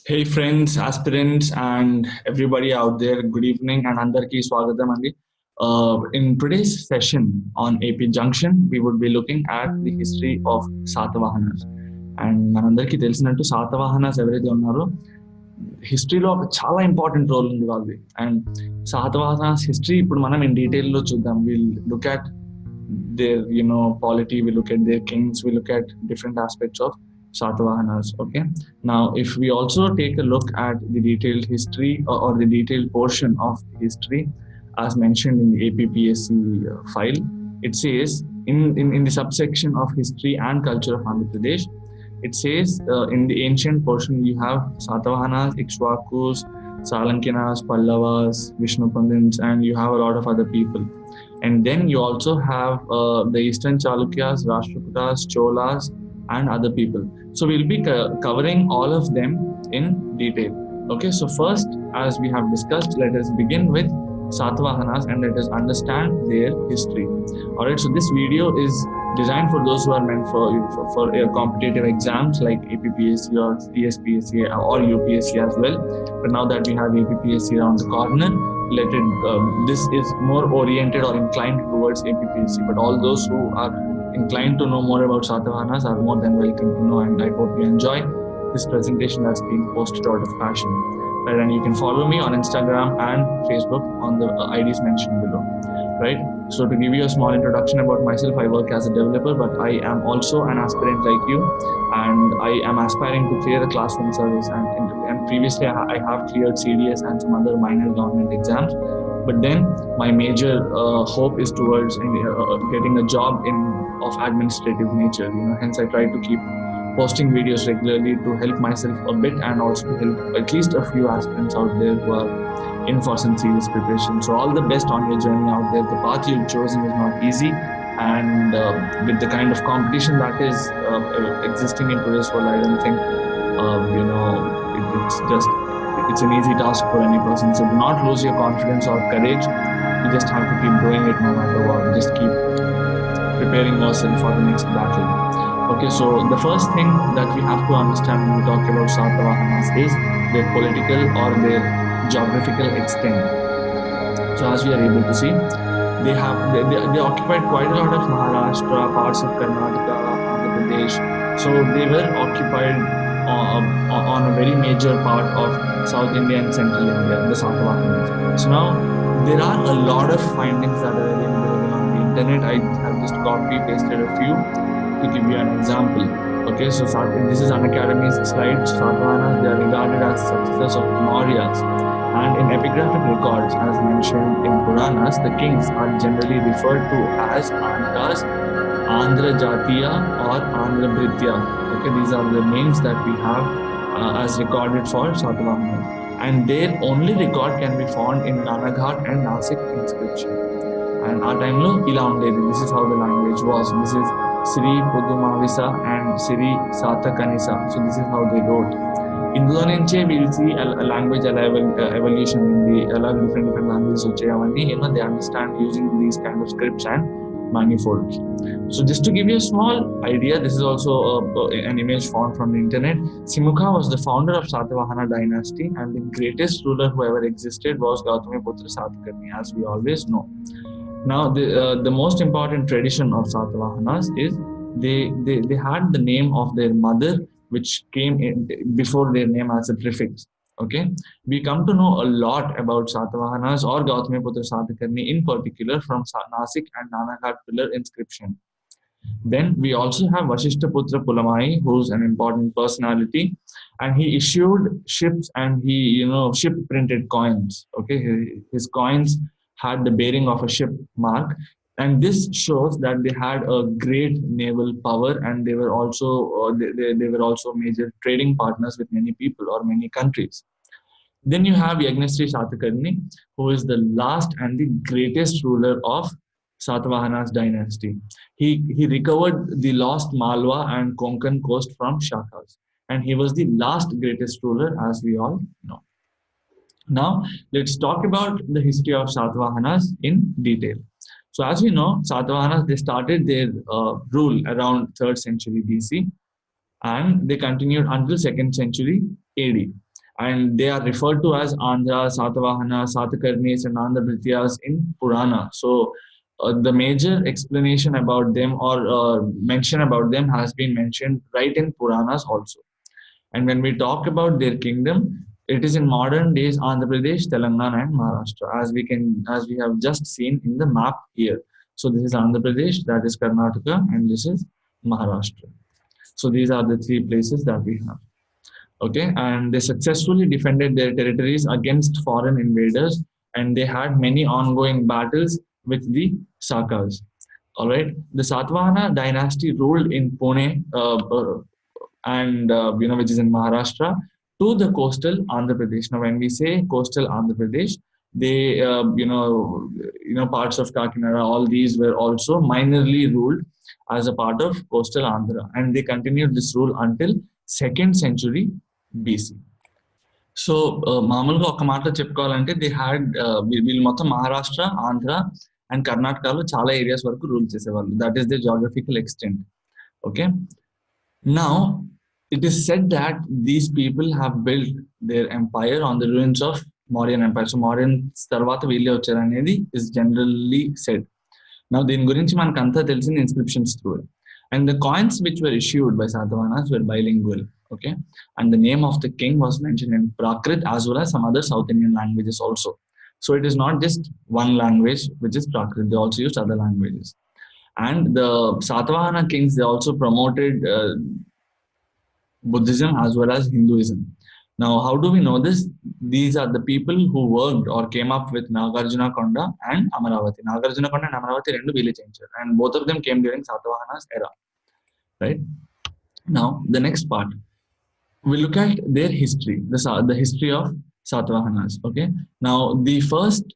Hey friends, aspirants, and everybody out there. Good evening and Andarki Swagatam Andi. In today's session on AP Junction, we would be looking at the history of Satavahanas. And మనందరికీ తెలిసినట్టు శాతవాహనాస్ ఎవరైతే ఉన్నారో హిస్టరీలో ఒక చాలా important role ఉంది వాళ్ళది. And Satavahanas history ఇప్పుడు మనం ఇన్ డీటెయిల్ లో చూద్దాం. Will look at their polity, we look at their kings, we look at different aspects of Satavahanas. Okay, now if we also take a look at the detailed history or the detailed portion of history as mentioned in the APPSC file, it says in the subsection of history and culture of Andhra Pradesh, it says in the ancient portion we have Satavahanas, Ikshwakus, Salankinas, Pallavas, Vishnupandins, and you have a lot of other people. And then you also have the Eastern Chalukyas, Rashtrakutas, Cholas, and other people. So we'll be covering all of them in detail. Okay, so first, as we have discussed, let us begin with Satavahanas and let us understand their history. Alright, so this video is designed for those who are meant for competitive exams like APPSC or TSPSC or UPSC as well. But now that we have APPSC around the corner, this is more oriented or inclined towards APPSC. But all those who are inclined to know more about Satavahanas are more than welcome to know, and I hope you enjoy this presentation that's being posted out of passion. Right, and you can follow me on Instagram and Facebook on the IDs mentioned below. Right, so to give you a small introduction about myself, I work as a developer, but I am also an aspirant like you, and I am aspiring to clear the class 1 service, and previously I have cleared CDS and some other minor government exams. But then my major hope is towards getting a job of administrative nature. Hence I try to keep posting videos regularly to help myself a bit and also to help at least a few aspirants out there who are in for some serious preparation. So all the best on your journey out there. The path you've chosen is not easy, and with the kind of competition that is existing in today's world, I don't think it's an easy task for any person. So do not lose your confidence or courage. You just have to keep doing it no matter what. Just keep preparing yourself for the next battle. Okay, so the first thing that we have to understand when we talk about Satavahanas is their political or their geographical extent. So as we are able to see, they occupied quite a lot of Maharashtra, parts of Karnataka, Andhra Pradesh. So they were occupied on a very major part of South India and Central India, the Satavahanas. So now there are a lot of findings that are available on the internet. I have just copy pasted a few to give you an example. Okay, so this is Unacademy's slide. Satavahanas, they are regarded as successors of Mauryas, and in epigraphic records, as mentioned in Puranas, the kings are generally referred to as Andhras, Andhra Jatiya or Andhra Britya. Okay, these are the names that we have as recorded for Satavahanas, and their only record can be found in Ranaghat and Nasik inscription. And our time lo ila undedi. This is how the language was. This is Sri Pudumavisa and Sri Satakanisa. So this is how they wrote. ఇందులో నుంచే we'll see a language evolution in the different languages వచ్చాయి అవన్నీ they understand using these kind of scripts and manifolds. So just to give you a small idea, this is also an image found from the internet. Simukha was the founder of Satavahana dynasty, and the greatest ruler who ever existed was Gautamiputra Satakarni, as we always know. Now the most important tradition of Satavahanas is they had the name of their mother, which came in before their name as a prefix. Okay, we come to know a lot about Satavahanas or Gautamiputra Satakarni in particular from Nasik and Nanaghat pillar inscription. Then we also have Vashishtaputra Pulamai, who's an important personality, and he issued ships and he ship printed coins. Okay, his coins had the bearing of a ship mark, and this shows that they had a great naval power, and they were also major trading partners with many people or many countries. Then you have Yagnasri Satakarni, who is the last and the greatest ruler of Satavahanas dynasty. He recovered the lost Malwa and Konkan coast from Shakas, and he was the last greatest ruler, as we all know. Now let's talk about the history of Satavahanas in detail. So as we know, Satavahanas, they started their rule around 3rd century BC, and they continued until 2nd century AD. and they are referred to as Andhra, Satavahanas, Satakarnis, and Andhra Bhrityas in Purana. So the major explanation about them or mention about them has been mentioned right in Puranas also. And when we talk about their kingdom, it is in modern days Andhra Pradesh, Telangana, and Maharashtra, as we have just seen in the map here. So this is Andhra Pradesh, that is Karnataka, and this is Maharashtra. So these are the three places that we have. Okay, and they successfully defended their territories against foreign invaders, and they had many ongoing battles with the Sakas. All right, the Satvahana dynasty ruled in Pune, and which is in Maharashtra, to the coastal Andhra Pradesh. Now, when we say coastal Andhra Pradesh, they parts of Kakinada, all these were also minorly ruled as a part of coastal Andhra, and they continued this rule until 2nd century BC. So మామూలుగా ఒక మాటలో చెప్పుకోవాలంటే they had వీళ్ళు మొత్తం Maharashtra, Andhra and కర్ణాటకలో చాలా areas వరకు rule చేసేవాళ్ళు. That is the geographical extent. Okay, now it is said that these people have built their empire on the ruins of Mauryan Empire. So Mauryans తర్వాత వీళ్ళే వచ్చారు అనేది is generally said. Now దీని గురించి మనకు అంతా తెలిసిన inscriptions through it. And the coins which were issued by Satavahanas were bilingual. Okay, and the name of the king was mentioned in Prakrit as well as some other South Indian languages also. So it is not just one language which is Prakrit, they also used other languages. And the Satavahana kings, they also promoted Buddhism as well as Hinduism. Now, how do we know this? These are the people who worked or came up with Nagarjuna Konda and Amaravati. Nagarjuna Konda and Amaravati rendu village changer, and both of them came during Satavahanas era. Right? Now, the next part, we look at their history, the history of Satavahanas. Okay. Now, the first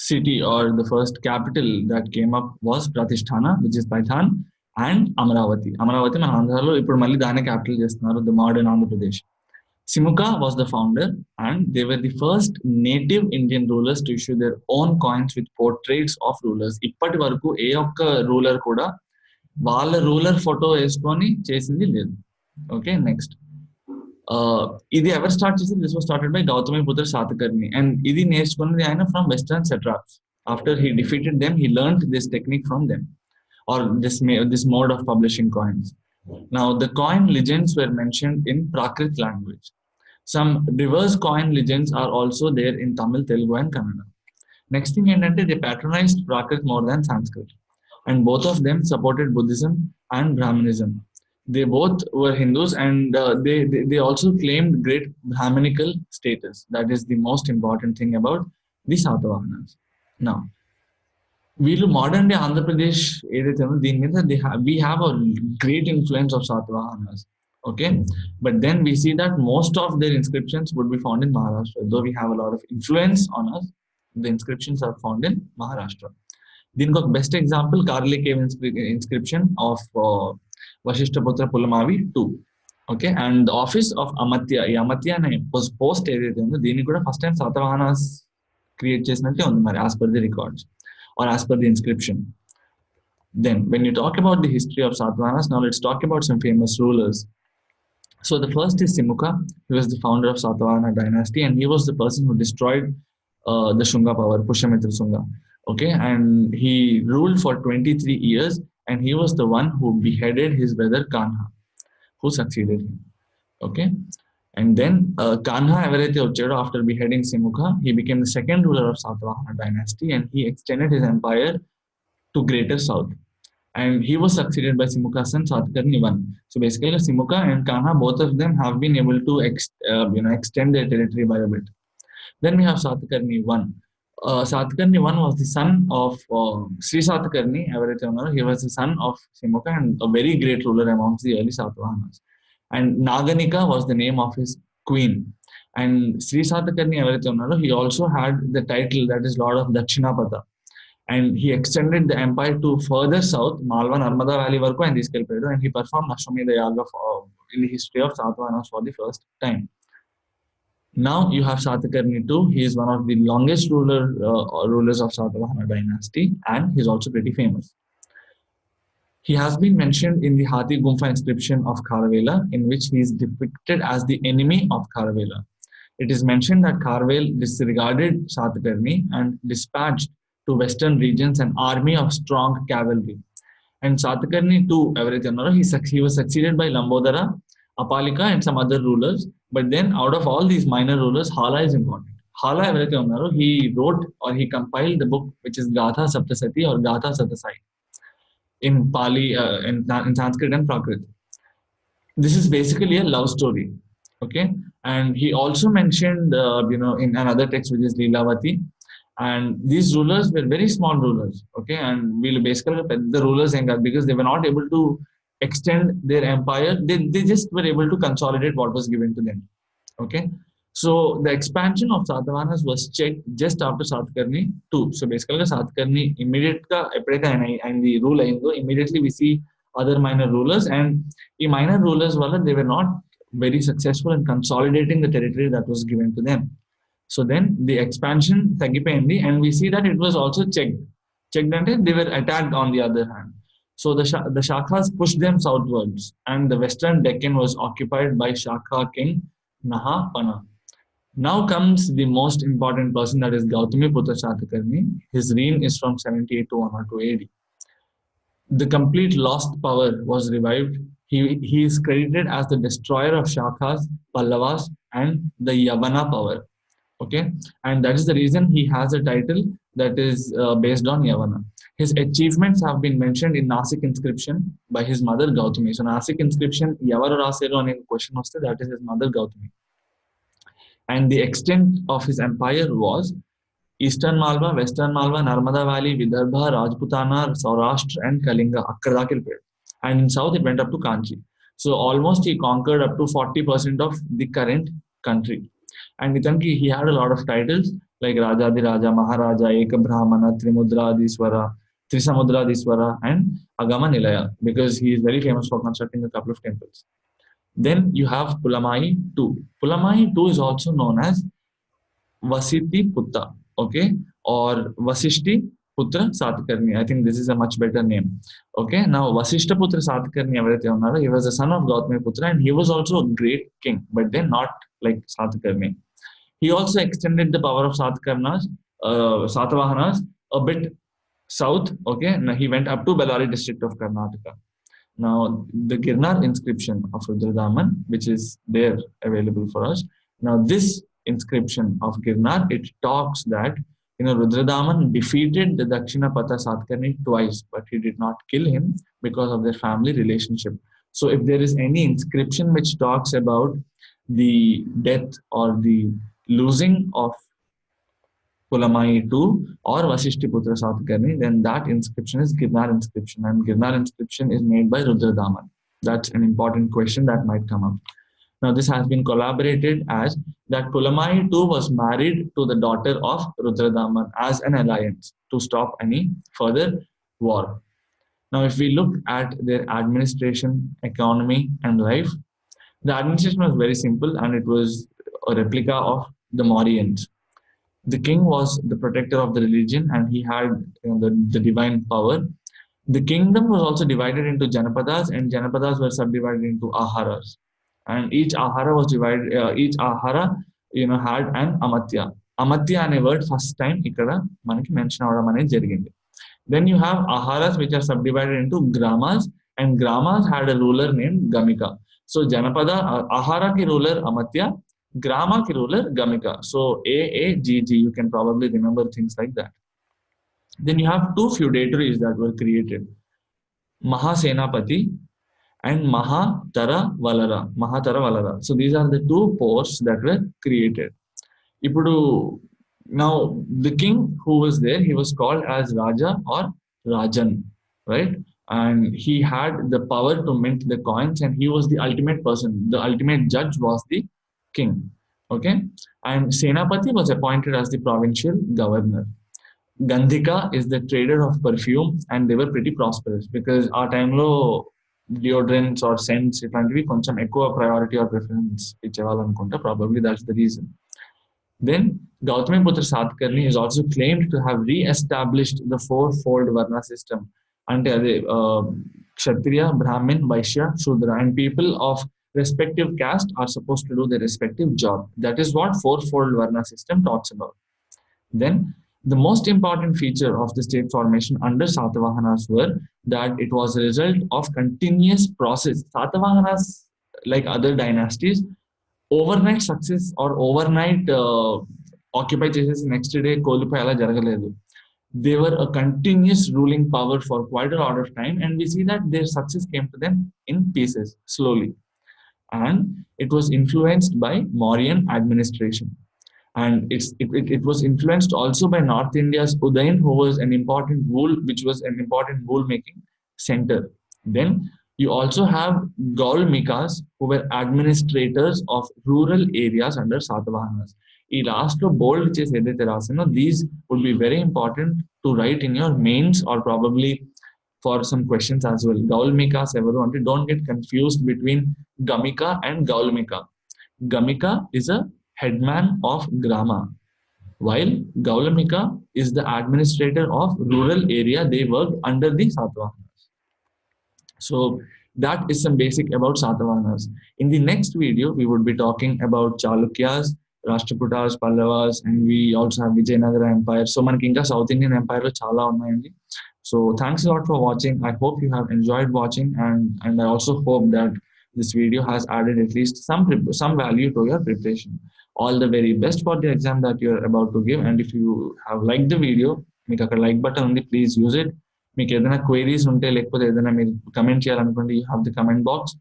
city or the first capital that came up was Pratisthana, which is Paithan, and Amaravati. Amaravati మన ఆంధ్రాలో ఇప్పుడు మళ్ళీ దానే capital చేస్తున్నారు, the modern Andhra Pradesh. Simuka was the founder, and they were the first native Indian rulers to issue their own coins with portraits of rulers. ఇప్పటి వరకు ఏ ఒక్క ruler కూడా వాళ్ళ రూలర్ ఫోటో వేసుకొని చేసింది లేదు. ఓకే, నెక్స్ట్ ఇది ఎవరు స్టార్ట్ చేసింది? This was started by Gautamiputra Satakarni, and ఇది నేర్చుకున్నది ఆయన from western satraps. After he defeated them, he learned this technique from them, or this mode of publishing coins. Now, the coin legends were mentioned in Prakrit language. Some reverse coin legends are also there in Tamil, Telugu, and Kannada. Next thing ఏంటంటే, they patronized Prakrit more than Sanskrit, and both of them supported Buddhism and Brahmanism. They both were Hindus, and they also claimed great Brahminical status. That is the most important thing about the Satavahanas. Now, వీళ్ళు modern day Andhra Pradesh ఏదైతే ఉందో దీని మీద we have a great influence of Satavahanas. Okay, but then we see that most of their inscriptions would be found in Maharashtra. Though we have a lot of influence on us, the inscriptions are found in Maharashtra. దీనికి ఒక best example Karli cave inscription of Vashishthaputra Pulamavi 2. Okay, and the office of Amatya, ఈ అమత్య అనే post ఏదైతే ఉందో దీన్ని కూడా first time Satavahanas create చేసినట్టే ఉంది మరి, as per the records or as per the inscription. Then, when you talk about the history of Satavahanas, now let's talk about some famous rulers. So the first is Simuka. He was the founder of Satavahana dynasty, and he was the person who destroyed the Shunga power, Pushyamitra Shunga. Okay, and he ruled for 23 years, and he was the one who beheaded his brother Kanha, who succeeded him. Okay, and then Kanha ఎవరైతే వచ్చాడో, after beheading Simuka, he became the second ruler of Satavahana dynasty, and he extended his empire to greater south. And he was succeeded by Simuka's son Satakarni I. So basically, Simuka and Kanha, both of them have been able to extend their territory by a bit. Then we have Satakarni I. Satakarni I was the son of Sri Satakarni. He was the son of Simuka and a very great ruler amongst the early Satavahanas. And Naganika was the name of his queen. And Sri Satakarni, he also had the title that is Lord of Dakshinapata. And he extended the empire to further south, Malwa Narmada Valley varku, and and he performed Ashwamedha Yaga in the history of Satavahanas for the first time. Now you have Satakarni II. He is one of the longest rulers of Satavahana dynasty, and he is also pretty famous. He has been mentioned in the Hathi Gumfa inscription of Kharavela, in which he is depicted as the enemy of Kharavela. it is mentioned that Kharvel disregarded Satakarni and dispatched to western regions an army of strong cavalry. And Satakarni too, he was succeeded by Lambodara, Apalika, and some other rulers. But then, out of all these minor rulers, Hala is important. Hala, he wrote or he compiled the book which is Gatha Saptasati or Gatha Satasai in Pali, in Sanskrit and Prakrit. This is basically a love story. Okay, and he also mentioned, in another text which is Leelavati, and these rulers were very small rulers. Okay, and we'll basically the rulers because they were not able to extend their empire. They just were able to consolidate what was given to them. Okay, so the expansion of Satavahanas was checked just after Satakarni too. So basically, Satakarni immediate and the rule immediately we see other minor rulers, and the minor rulers they were not very successful in consolidating the territory that was given to them. So then the expansion తగ్గిపోయింది, and we see that it was also checked. Checked until they were attacked on the other hand. So the Shakas pushed them southwards, and the western Deccan was occupied by Shaka king Nahapana. Now comes the most important person, that is Gautami Putra Satakarni. His reign is from 78 to 102 AD. The complete lost power was revived. He is credited as the destroyer of Shakas, Pallavas, and the Yavana power. Okay, and that is the reason he has a title that is based on Yavana. His achievements have been mentioned in Nasik inscription by his mother Gautami. So Nasik inscription, Yavaru Raseru ane question vaste, that is his mother Gautami. And the extent of his empire was Eastern Malwa, Western Malwa, Narmada Valley, Vidarbha, Rajputana, Saurashtra, and Kalinga. And in south, it went up to Kanchi. So almost he conquered up to 40% of the current country. And he had a lot of titles like Rajadiraja, Maharaja, Ekabrahmana, Trimudradiswara, Trisamudradiswara, and Agama Nilaya, because he is very famous for constructing a couple of temples. Then you have Pulamai II. Pulamai II is also known as Vasiti Putta, okay, or Vasishti Putra Satakarni. I think this is a much better name. Okay, now Vasishta Putra Satakarni, he was the son of Gautami Putra, and he was also a great king, but then not like Satakarni. He also extended the power of Satavahanas a bit south. Okay, now he went up to Bellary district of Karnataka. Now the Girnar inscription of Rudradaman, which is there available for us. Now this inscription of Girnar, it talks that Rudradaman defeated the Dakshinapatha Satakarni twice, but he did not kill him because of their family relationship. So if there is any inscription which talks about the death or the losing of Pulamai II or Vasishtiputra Satakarni, then that inscription is Girnar inscription, and Girnar inscription is made by Rudradaman. That's an important question that might come up. Now this has been collaborated as that Pulamai II was married to the daughter of Rudradaman as an alliance to stop any further war. Now if we look at their administration, economy, and life, the administration was very simple, and it was a replica of the Mauryans. The king was the protector of the religion, and he had the divine power. The kingdom was also divided into Janapadas, and Janapadas were subdivided into Aharas. And each Ahara was divided, each Ahara had an Amatya. Amatya ane word first time ikkada manaki mention avadam anedi jarigindi. Then you have Aharas which are subdivided into Gramas, and Gramas had a ruler named Gamika. So Janapada, Ahara ki ruler Amatya, Grama ki ruler Gamika. So AAGG, you can probably remember things like that. Then you have two feudatories that were created, Mahasenapati and Mahatara Valara. So these are the two posts that were created. Now the king who was there, he was called as Raja or Rajan, right? And he had the power to mint the coins, and he was the ultimate person. The ultimate judge was the king. Okay, and Senapati was appointed as the provincial governor. Gandhika is the trader of perfume, and they were pretty prosperous because our time lo deodorants or scents ఇట్లాంటివి కొంచెం ఎక్కువ priority or preference ఇచ్చేవాళ్ళనుకుంటా, probably that's the reason. Then Gautami Putra Satakarni is also claimed to have re-established the four-fold Varna system. అంటే అదే Kshatriya, Brahmin, Vaishya, Shudra, and people of respective caste are supposed to do their respective job. That is what fourfold Varna system talks about. Then the most important feature of the state formation under Satavahanas were that it was a result of continuous process. Satavahanas, like other dynasties, overnight success or overnight occupy చేసేసి next day కోల్పోయేలా జరగలేదు. They were a continuous ruling power for quite a lot of time, and we see that their success came to them in pieces, slowly. And it was influenced by Mauryan administration. And it was influenced also by North India's Udayan, who was an important wool, which was an important wool making center. Then you also have Gaulmikas, who were administrators of rural areas under Satavahanas. ఈ last లో bold చేసి ఏదైతే రాసానో these would be very important to write in your mains or probably for some questions as well. Gaulmikas ఎవరు అంటే don't get confused between Gamika and Gaulmika. Gamika is a headman of Grama, while Gaulamika is the administrator of rural area. They worked under the Satavahanas. So that is some basic about Satavahanas. In the next video, we would be talking about Chalukyas, Rashtrakutas, Pallavas, and we also have Vijayanagara Empire. So మనకి ఇంకా South Indian Empire లో చాలా ఉన్నాయండి. So thanks a lot for watching. I hope you have enjoyed watching, and I also hope that this video has added at least some value to your preparation. All the very best for the exam that you're about to give. And if you have liked the video, మీకు అక్కడ like button ఉంది, please use it. మీకు ఏదైనా queries ఉంటే లేకపోతే ఏదైనా మీరు comment చేయాలనుకోండి, you have the comment box.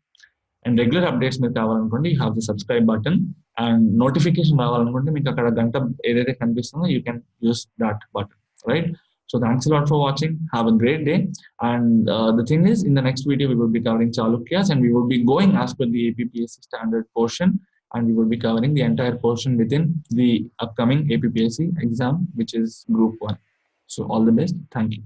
And regular updates మీరు కావాలనుకోండి, you have the subscribe button. And notification రావాలనుకుంటే మీకు అక్కడ గంట ఏదైతే కనిపిస్తుందో you can use that button, right? So thanks a lot for watching. Have a great day. And the thing is, in the next video, we will be covering Chalukyas, and we will be going as per the APPSC standard portion, and we will be covering the entire portion within the upcoming APPSC exam, which is Group 1. So all the best. Thank you.